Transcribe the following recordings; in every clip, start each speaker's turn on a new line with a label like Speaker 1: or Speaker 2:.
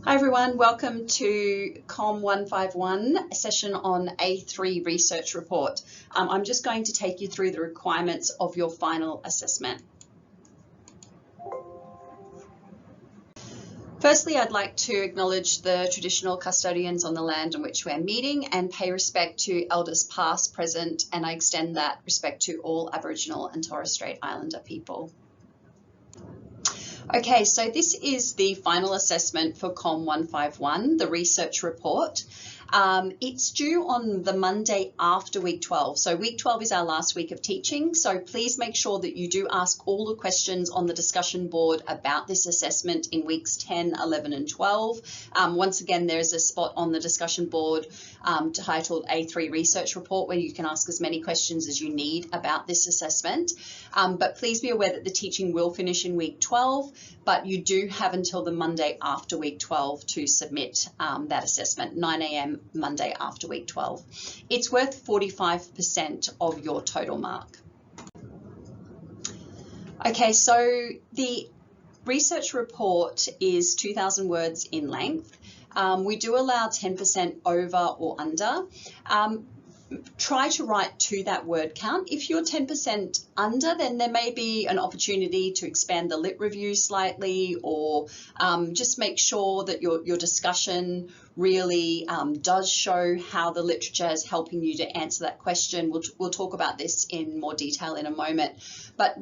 Speaker 1: Hi everyone, welcome to COM15 session on A3 research report. I'm just going to take you through the requirements of your final assessment. Firstly, I'd like to acknowledge the traditional custodians on the land on which we're meeting and pay respect to elders past, present, and I extend that respect to all Aboriginal and Torres Strait Islander people. Okay, so this is the final assessment for COM151, the research report. It's due on the Monday after week 12. So week 12 is our last week of teaching. So please make sure that you do ask all the questions on the discussion board about this assessment in weeks 10, 11 and 12. Once again, there's a spot on the discussion board titled A3 research report where you can ask as many questions as you need about this assessment. But please be aware that the teaching will finish in week 12, but you do have until the Monday after week 12 to submit that assessment, 9 a.m. Monday after week 12. It's worth 45% of your total mark. Okay, so the research report is 2,000 words in length. We do allow 10% over or under. Try to write to that word count. If you're 10% under, then there may be an opportunity to expand the lit review slightly, or just make sure that your discussion really does show how the literature is helping you to answer that question. We'll talk about this in more detail in a moment, but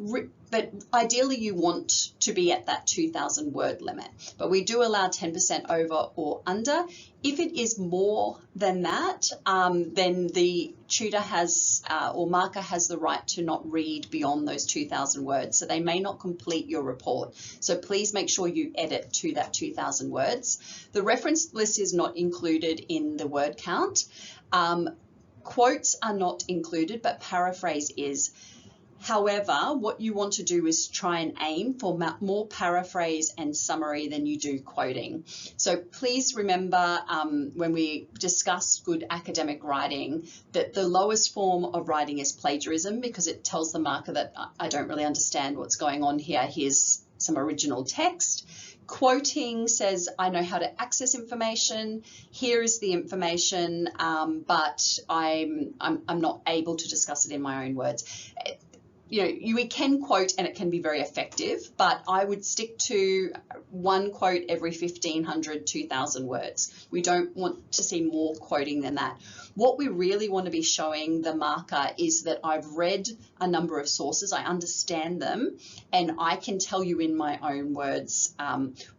Speaker 1: ideally you want to be at that 2,000 word limit, but we do allow 10% over or under. If it is more than that, then the tutor has or marker has the right to not read beyond those 2,000 words. So they may not complete your report. So please make sure you edit to that 2,000 words. The reference list is not included in the word count. Quotes are not included, but paraphrase is. However, what you want to do is try and aim for more paraphrase and summary than you do quoting. So please remember when we discuss good academic writing that the lowest form of writing is plagiarism, because it tells the marker that I don't really understand what's going on here. Here's some original text. Quoting says, I know how to access information. Here is the information, but I'm not able to discuss it in my own words. We can quote and it can be very effective, but I would stick to one quote every 1,500, 2,000 words. We don't want to see more quoting than that. What we really want to be showing the marker is that I've read a number of sources, I understand them, and I can tell you in my own words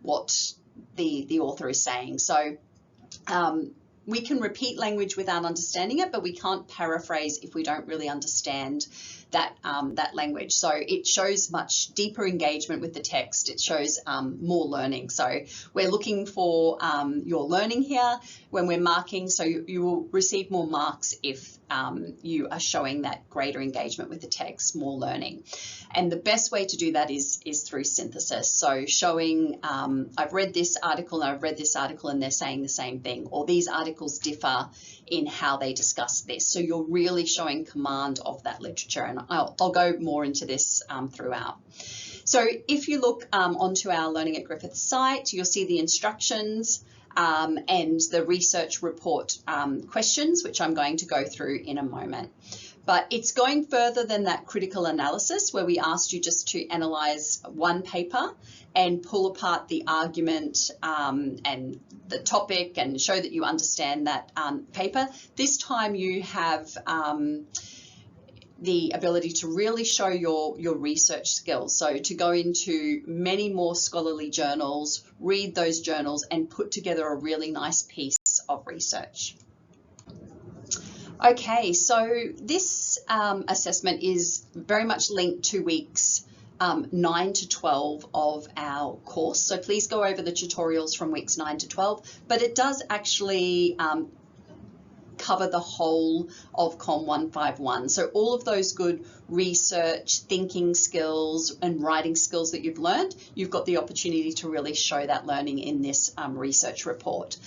Speaker 1: what the author is saying. So we can repeat language without understanding it, but we can't paraphrase if we don't really understand that language. So it shows much deeper engagement with the text. It shows more learning. So we're looking for your learning here when we're marking. So you will receive more marks if you are showing that greater engagement with the text, more learning. And the best way to do that is through synthesis. So showing I've read this article and I've read this article and they're saying the same thing, or these articles differ in how they discuss this. So you're really showing command of that literature, and I'll go more into this throughout. So if you look onto our Learning at Griffith site, you'll see the instructions and the research report questions, which I'm going to go through in a moment. But it's going further than that critical analysis where we asked you just to analyse one paper and pull apart the argument and the topic and show that you understand that paper. This time you have the ability to really show your research skills. So to go into many more scholarly journals, read those journals and put together a really nice piece of research. Okay, so this assessment is very much linked to weeks 9 to 12 of our course. So please go over the tutorials from weeks 9 to 12, but it does actually cover the whole of COM151. So all of those good research, thinking skills and writing skills that you've learned, you've got the opportunity to really show that learning in this research report.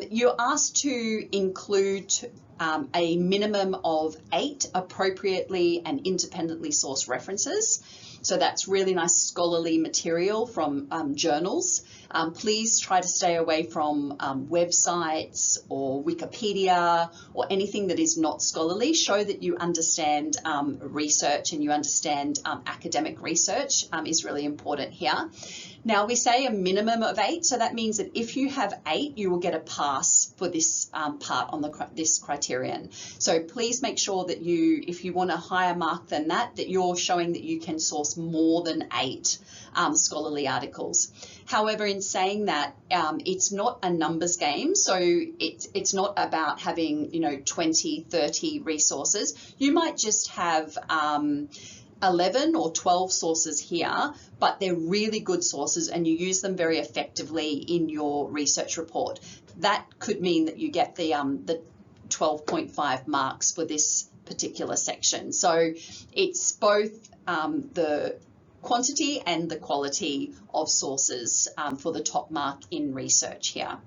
Speaker 1: You're asked to include a minimum of 8 appropriately and independently sourced references. So that's really nice scholarly material from journals. Please try to stay away from websites or Wikipedia or anything that is not scholarly. Show that you understand research and you understand academic research is really important here. Now we say a minimum of 8, so that means that if you have 8, you will get a pass for this part on this criterion. So please make sure that you, if you want a higher mark than that, that you're showing that you can source more than 8 scholarly articles. However, in saying that, it's not a numbers game, so it's not about having 20, 30 resources. You might just have 11 or 12 sources here, but they're really good sources and you use them very effectively in your research report. That could mean that you get the 12.5 marks for this particular section. So it's both the quantity and the quality of sources for the top mark in research here.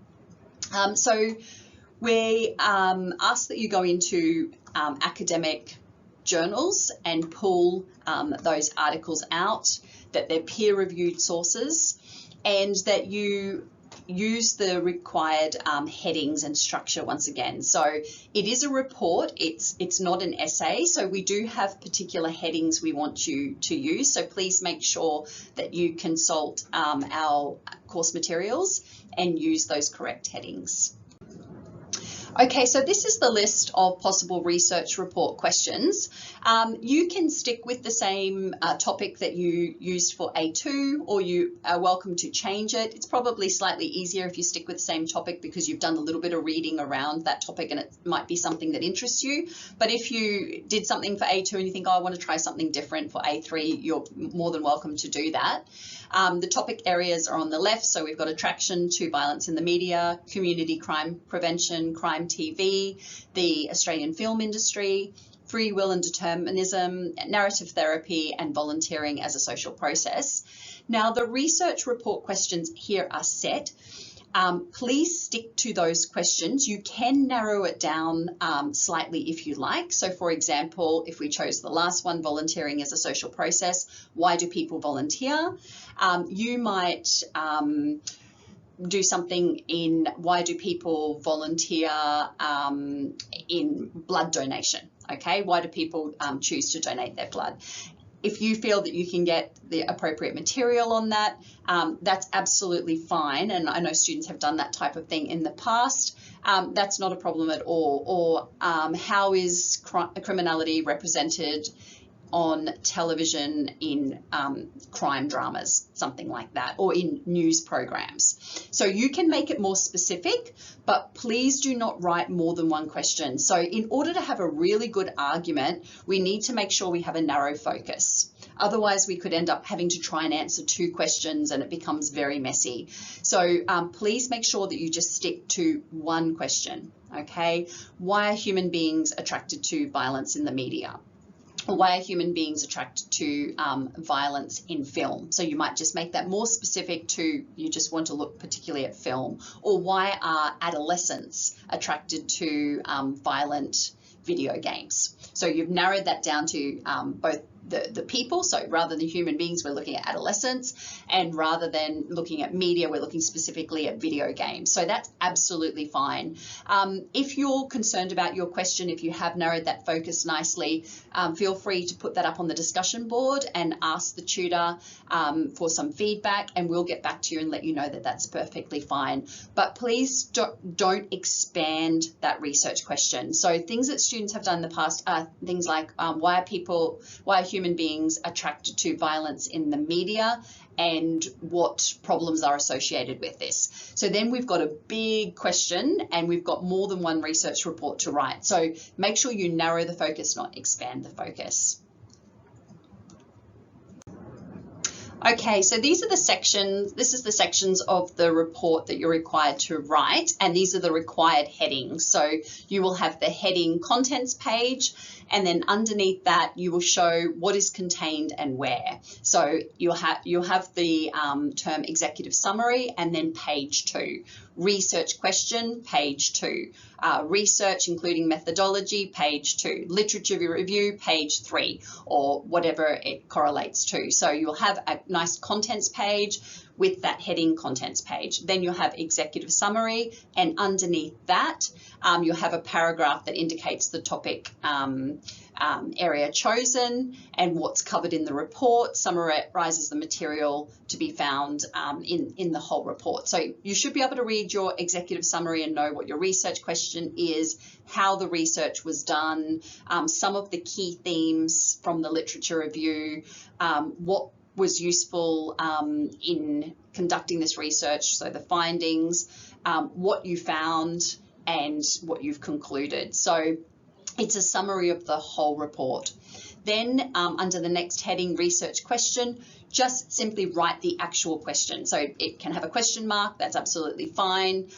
Speaker 1: So we ask that you go into academic journals and pull those articles out, that they're peer-reviewed sources, and that you use the required headings and structure once again. So it is a report, it's not an essay, so we do have particular headings we want you to use, so please make sure that you consult our course materials and use those correct headings. Okay, so this is the list of possible research report questions. You can stick with the same topic that you used for A2, or you are welcome to change it. It's probably slightly easier if you stick with the same topic because you've done a little bit of reading around that topic and it might be something that interests you. But if you did something for A2 and you think, oh, I want to try something different for A3, you're more than welcome to do that. The topic areas are on the left, so we've got attraction to violence in the media, community crime prevention, crime TV, the Australian film industry, free will and determinism, narrative therapy, and volunteering as a social process. Now, the research report questions here are set. Please stick to those questions. You can narrow it down slightly if you like. So for example, if we chose the last one, volunteering as a social process, why do people volunteer? You might do something in why do people volunteer in blood donation, okay? Why do people choose to donate their blood? If you feel that you can get the appropriate material on that, that's absolutely fine. And I know students have done that type of thing in the past. That's not a problem at all. Or how is criminality represented on television in crime dramas, something like that, or in news programs. So you can make it more specific, but please do not write more than one question. So in order to have a really good argument, we need to make sure we have a narrow focus. Otherwise, we could end up having to try and answer 2 questions and it becomes very messy. So please make sure that you just stick to one question, okay? Why are human beings attracted to violence in the media? Or why are human beings attracted to violence in film? So you might just make that more specific to, you just want to look particularly at film. Or why are adolescents attracted to violent video games? So you've narrowed that down to both the people, so rather than human beings, we're looking at adolescents, and rather than looking at media, we're looking specifically at video games. So that's absolutely fine. If you're concerned about your question, if you have narrowed that focus nicely, feel free to put that up on the discussion board and ask the tutor for some feedback, and we'll get back to you and let you know that that's perfectly fine. But please don't expand that research question. So things that students have done in the past are things like why are human beings attracted to violence in the media, and what problems are associated with this. So then we've got a big question and we've got more than one research report to write. So make sure you narrow the focus, not expand the focus. Okay, so these are the sections, this is the sections of the report that you're required to write, and these are the required headings. So you will have the heading contents page, and then underneath that you will show what is contained and where. So you'll have the term executive summary, and then page 2. Research question, page 2. Research including methodology, page 2. Literature review, page 3, or whatever it correlates to. So you'll have a nice contents page with that heading contents page. Then you'll have executive summary, and underneath that you'll have a paragraph that indicates the topic area chosen and what's covered in the report, summarizes the material to be found in the whole report. So you should be able to read your executive summary and know what your research question is, how the research was done, some of the key themes from the literature review, what was useful in conducting this research, so the findings, what you found, and what you've concluded. So it's a summary of the whole report. Then under the next heading, research question, just simply write the actual question. So it can have a question mark, that's absolutely fine.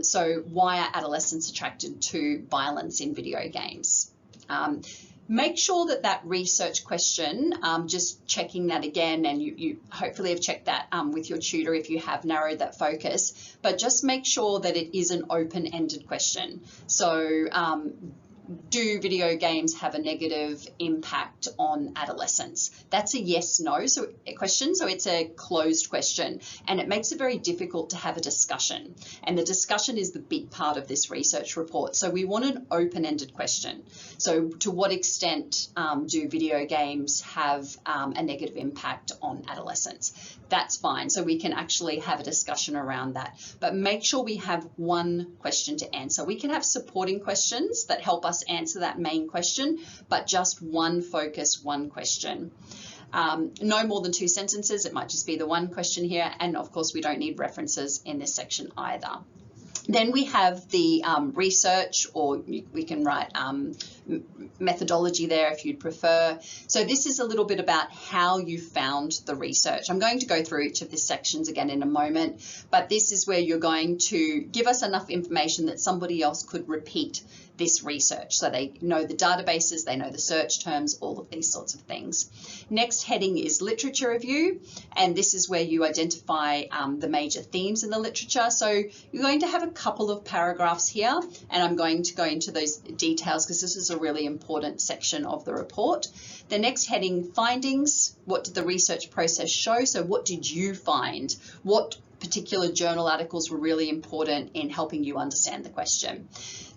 Speaker 1: So why are adolescents attracted to violence in video games? Make sure that that research question, just checking that again, and you hopefully have checked that with your tutor if you have narrowed that focus, but just make sure that it is an open-ended question. So do video games have a negative impact on adolescents? That's a yes/no question, so it's a closed question, and it makes it very difficult to have a discussion. And the discussion is the big part of this research report. So we want an open-ended question. So to what extent do video games have a negative impact on adolescents? That's fine. So we can actually have a discussion around that. But make sure we have one question to answer. We can have supporting questions that help us answer that main question, but just one focus, one question. No more than 2 sentences. It might just be the one question here. And of course, we don't need references in this section either. Then we have the research, or we can write methodology there if you'd prefer. So this is a little bit about how you found the research. I'm going to go through each of these sections again in a moment, but this is where you're going to give us enough information that somebody else could repeat this research. So they know the databases, they know the search terms, all of these sorts of things. Next heading is literature review, and this is where you identify the major themes in the literature. So you're going to have a couple of paragraphs here, and I'm going to go into those details because this is a really important section of the report. The next heading, findings. What did the research process show? So what did you find? What particular journal articles were really important in helping you understand the question?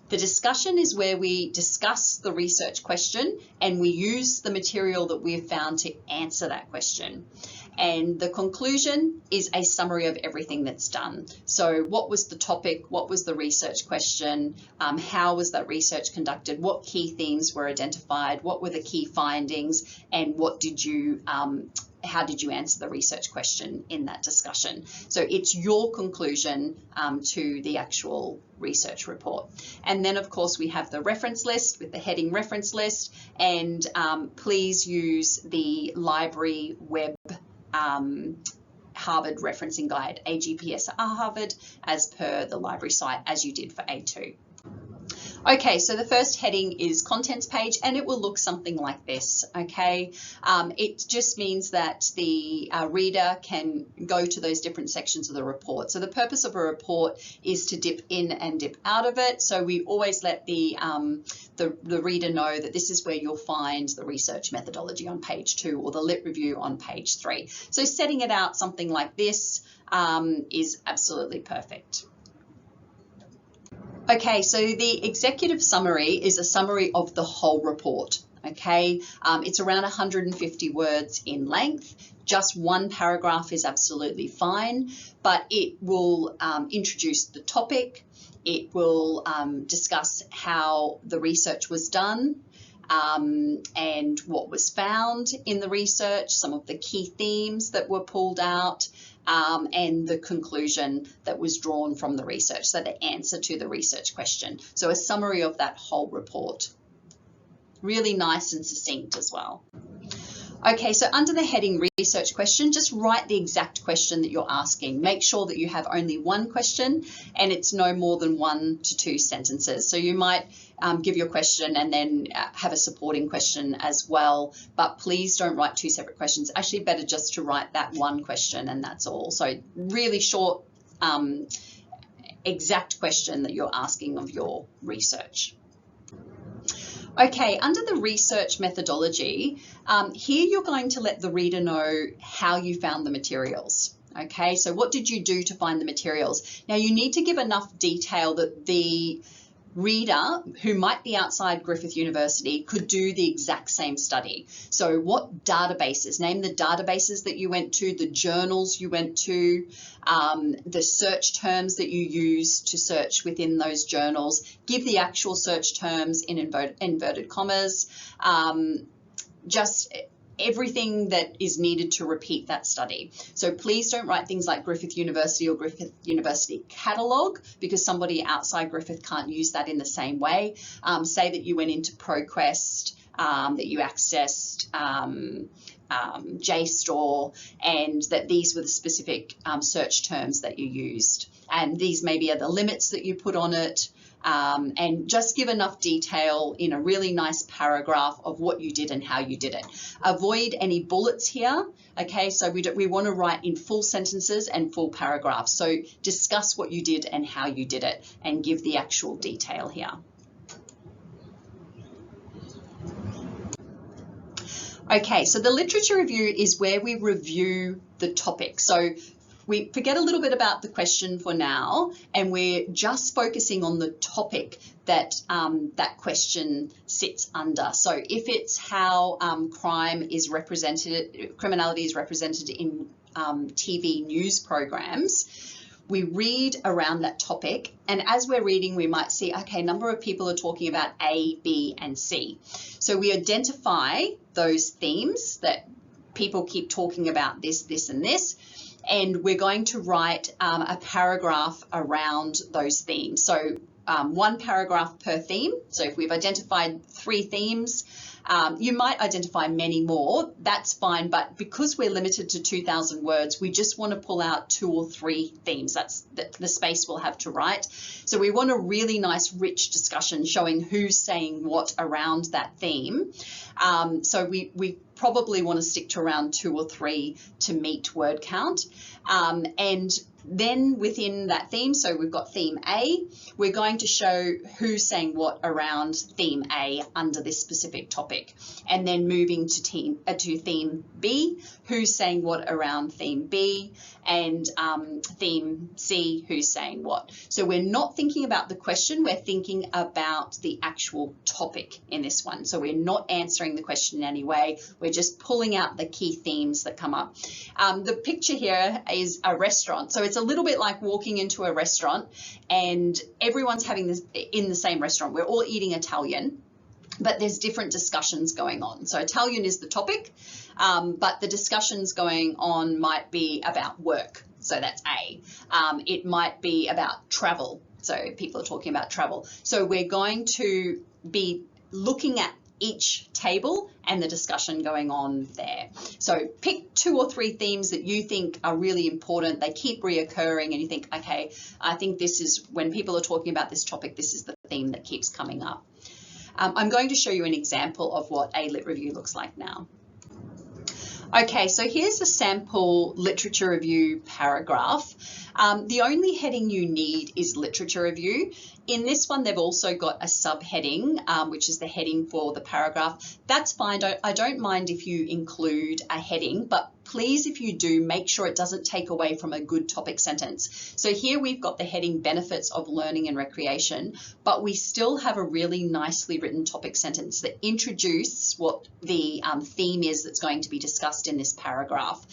Speaker 1: The discussion is where we discuss the research question and we use the material that we've found to answer that question. And the conclusion is a summary of everything that's done. So what was the topic? What was the research question? How was that research conducted? What key themes were identified? What were the key findings? And what did you how did you answer the research question in that discussion? So it's your conclusion to the actual research report. And then of course we have the reference list with the heading reference list, and please use the library web Harvard referencing guide, AGPSR Harvard, as per the library site, as you did for A2. Okay, so the first heading is contents page, and it will look something like this, okay? It just means that the reader can go to those different sections of the report. So the purpose of a report is to dip in and dip out of it. So we always let the reader know that this is where you'll find the research methodology on page 2 or the lit review on page 3. So setting it out something like this is absolutely perfect. Okay, so the executive summary is a summary of the whole report, okay? It's around 150 words in length. Just one paragraph is absolutely fine, but it will introduce the topic. It will discuss how the research was done, and what was found in the research, some of the key themes that were pulled out, and the conclusion that was drawn from the research, so the answer to the research question. So a summary of that whole report. Really nice and succinct as well. Okay, so under the heading research question, just write the exact question that you're asking. Make sure that you have only one question and it's no more than 1 to 2 sentences. So you might give your question and then have a supporting question as well, but please don't write 2 separate questions. Actually, better just to write that one question and that's all. So really short, exact question that you're asking of your research. Okay, under the research methodology, here you're going to let the reader know how you found the materials. Okay, so what did you do to find the materials? Now you need to give enough detail that the reader who might be outside Griffith University could do the exact same study. So what databases, name the databases that you went to, the journals you went to, the search terms that you used to search within those journals, give the actual search terms in inverted commas, just everything that is needed to repeat that study. So please don't write things like Griffith University or Griffith University catalogue, because somebody outside Griffith can't use that in the same way. Say that you went into ProQuest, that you accessed JSTOR, and that these were the specific search terms that you used. And these maybe are the limits that you put on it. And just give enough detail in a really nice paragraph of what you did and how you did it. Avoid any bullets here, okay? So we want to write in full sentences and full paragraphs. So discuss what you did and how you did it and give the actual detail here. Okay, so the literature review is where we review the topic. So we forget a little bit about the question for now, and we're just focusing on the topic that that question sits under. So if it's how criminality is represented in TV news programs, we read around that topic, and as we're reading, we might see, okay, a number of people are talking about A, B, and C. So we identify those themes that people keep talking about this, this, and this, and we're going to write a paragraph around those themes. So 1 paragraph per theme. So if we've identified 3 themes, you might identify many more, that's fine, but because we're limited to 2,000 words, we just want to pull out 2 or 3 themes. That's the space we'll have to write. So we want a really nice, rich discussion showing who's saying what around that theme. So we probably want to stick to around 2 or 3 to meet word count. And then within that theme, so we've got theme A, we're going to show who's saying what around theme A under this specific topic. And then moving to theme B, who's saying what around theme B, and theme C, who's saying what. So we're not thinking about the question, we're thinking about the actual topic in this one. So we're not answering the question in any way, we're just pulling out the key themes that come up. The picture here is a restaurant. So it's a little bit like walking into a restaurant and everyone's having this in the same restaurant. We're all eating Italian, but there's different discussions going on. So Italian is the topic, but the discussions going on might be about work. So that's A. It might be about travel. So people are talking about travel. So we're going to be looking at each table and the discussion going on there. So pick 2 or 3 themes that you think are really important. They keep reoccurring and you think, okay, I think this is, when people are talking about this topic, this is the theme that keeps coming up. I'm going to show you an example of what a lit review looks like now. Okay, so here's a sample literature review paragraph. The only heading you need is literature review. In this one, they've also got a subheading, which is the heading for the paragraph. That's fine. I don't mind if you include a heading, but please, if you do, make sure it doesn't take away from a good topic sentence. So here we've got the heading benefits of learning and recreation, but we still have a really nicely written topic sentence that introduces what the theme is that's going to be discussed in this paragraph.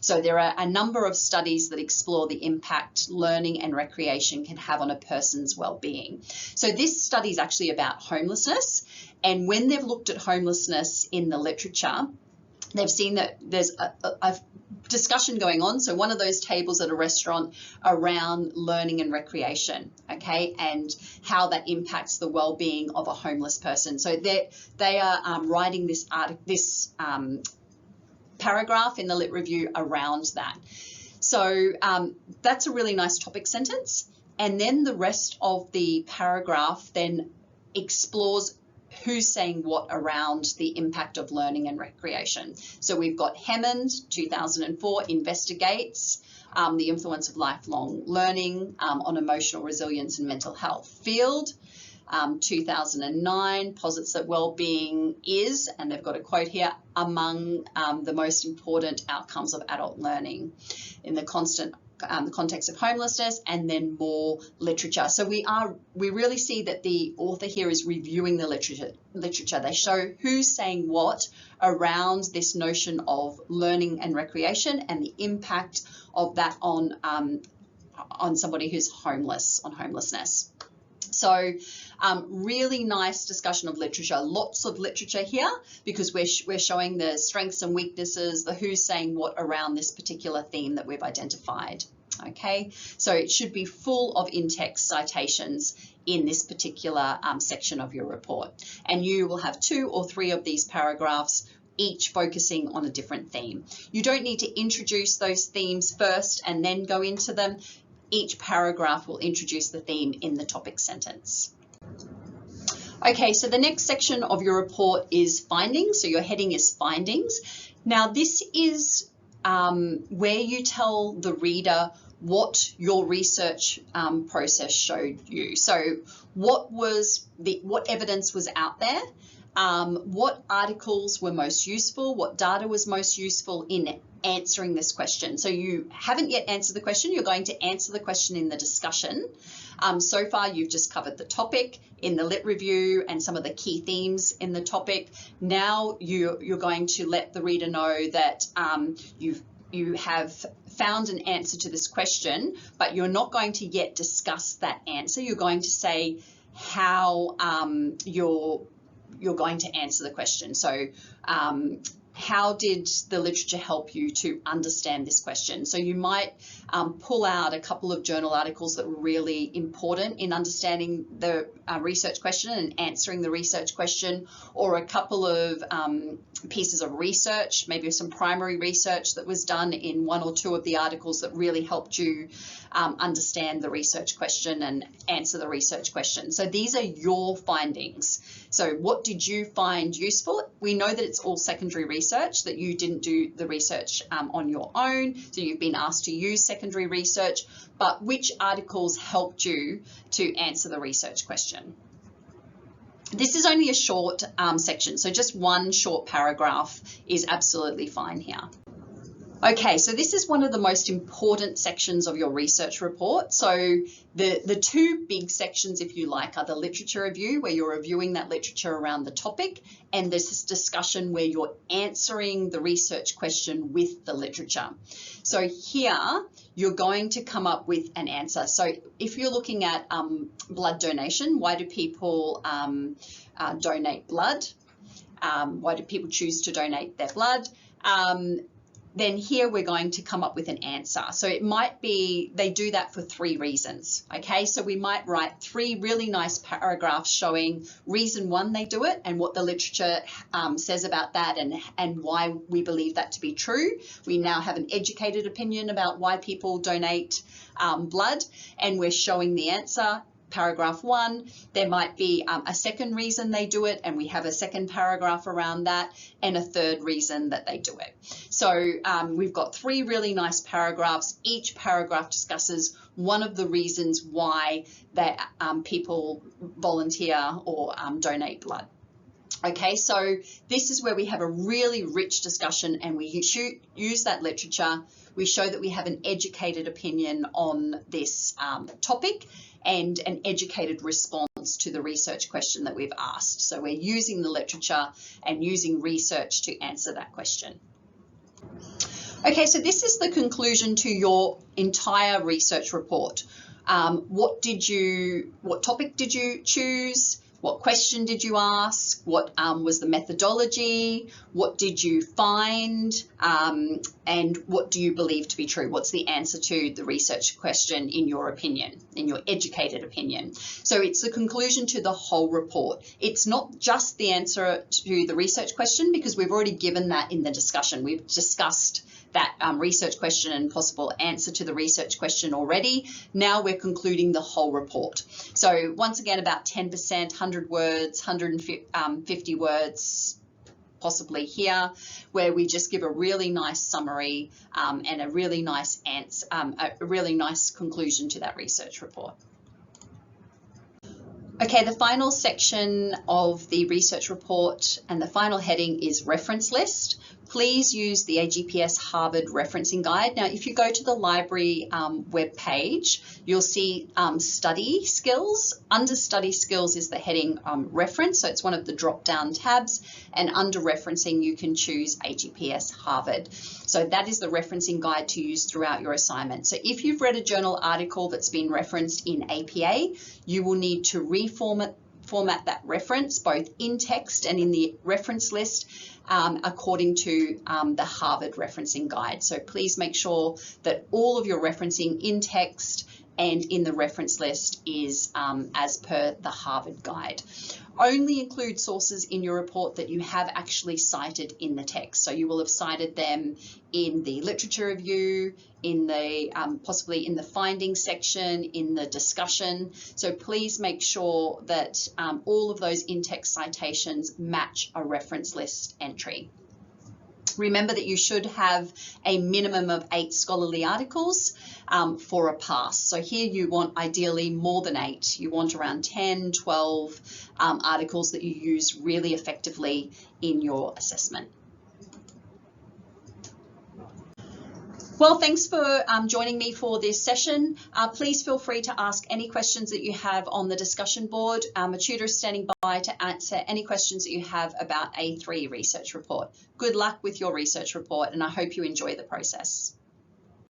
Speaker 1: So there are a number of studies that explore the impact learning and recreation can have on a person's well-being. So this study is actually about homelessness, and when they've looked at homelessness in the literature, they've seen that there's a discussion going on. So one of those tables at a restaurant around learning and recreation, okay, and how that impacts the well-being of a homeless person. So they are writing this paragraph in the lit review around that. So that's a really nice topic sentence. And then the rest of the paragraph then explores who's saying what around the impact of learning and recreation. So we've got Hammond, 2004, investigates the influence of lifelong learning on emotional resilience and mental health. Field, 2009, posits that well-being is, and they've got a quote here, among the most important outcomes of adult learning in the context of homelessness, and then more literature. So we really see that the author here is reviewing the literature. They show who's saying what around this notion of learning and recreation and the impact of that on somebody who's homeless, on homelessness. So really nice discussion of literature, lots of literature here because we're showing the strengths and weaknesses, the who's saying what around this particular theme that we've identified. Okay, so it should be full of in-text citations in this particular section of your report. And you will have 2 or 3 of these paragraphs, each focusing on a different theme. You don't need to introduce those themes first and then go into them. Each paragraph will introduce the theme in the topic sentence. Okay, so the next section of your report is findings. So your heading is findings. Now this is where you tell the reader what your research process showed you. So what evidence was out there, what articles were most useful, what data was most useful in answering this question. So you haven't yet answered the question, you're going to answer the question in the discussion. So far you've just covered the topic in the lit review and some of the key themes in the topic. Now you're going to let the reader know that you have found an answer to this question, but you're not going to yet discuss that answer. You're going to say how you're going to answer the question. So how did the literature help you to understand this question? So you might pull out a couple of journal articles that were really important in understanding the research question and answering the research question, or a couple of pieces of research, maybe some primary research that was done in 1 or 2 of the articles that really helped you understand the research question and answer the research question. So these are your findings. So what did you find useful? We know that it's all secondary research, that you didn't do the research on your own, so you've been asked to use secondary research, but which articles helped you to answer the research question? This is only a short section, so just 1 short paragraph is absolutely fine here. Okay, so this is one of the most important sections of your research report. So the 2 big sections, if you like, are the literature review, where you're reviewing that literature around the topic, and this discussion where you're answering the research question with the literature. So here, you're going to come up with an answer. So if you're looking at blood donation, why do people donate blood? Why do people choose to donate their blood? Then here we're going to come up with an answer. So it might be, they do that for 3 reasons, okay? So we might write 3 really nice paragraphs showing reason 1 they do it and what the literature says about that and why we believe that to be true. We now have an educated opinion about why people donate blood, and we're showing the answer. Paragraph 1, there might be a second reason they do it, and we have a second paragraph around that, and a third reason that they do it. So we've got 3 really nice paragraphs. Each paragraph discusses one of the reasons why that people volunteer or donate blood. Okay, so this is where we have a really rich discussion, and we use that literature. We show that we have an educated opinion on this topic and an educated response to the research question that we've asked. So we're using the literature and using research to answer that question. Okay, so this is the conclusion to your entire research report. What topic did you choose? What question did you ask? What was the methodology? What did you find? And what do you believe to be true? What's the answer to the research question in your opinion, in your educated opinion? So it's the conclusion to the whole report. It's not just the answer to the research question, because we've already given that in the discussion. We've discussed that research question and possible answer to the research question already. Now we're concluding the whole report. So once again, about 10%, 100 words, 150 words, possibly here, where we just give a really nice summary and a really nice answer, a really nice conclusion to that research report. Okay, the final section of the research report and the final heading is reference list. Please use the AGPS Harvard Referencing Guide. Now, if you go to the library web page, you'll see study skills. Under study skills is the heading reference, so it's one of the drop-down tabs, and under referencing you can choose AGPS Harvard. So that is the referencing guide to use throughout your assignment. So if you've read a journal article that's been referenced in APA, you will need to format that reference both in text and in the reference list according to the Harvard Referencing Guide. So please make sure that all of your referencing in text and in the reference list is as per the Harvard Guide. Only include sources in your report that you have actually cited in the text. So you will have cited them in the literature review, in the possibly in the findings section, in the discussion. So please make sure that all of those in-text citations match a reference list entry. Remember that you should have a minimum of 8 scholarly articles for a pass. So here you want ideally more than 8. You want around 10, 12 articles that you use really effectively in your assessment. Well, thanks for joining me for this session. Please feel free to ask any questions that you have on the discussion board. A tutor is standing by to answer any questions that you have about A3 research report. Good luck with your research report, and I hope you enjoy the process.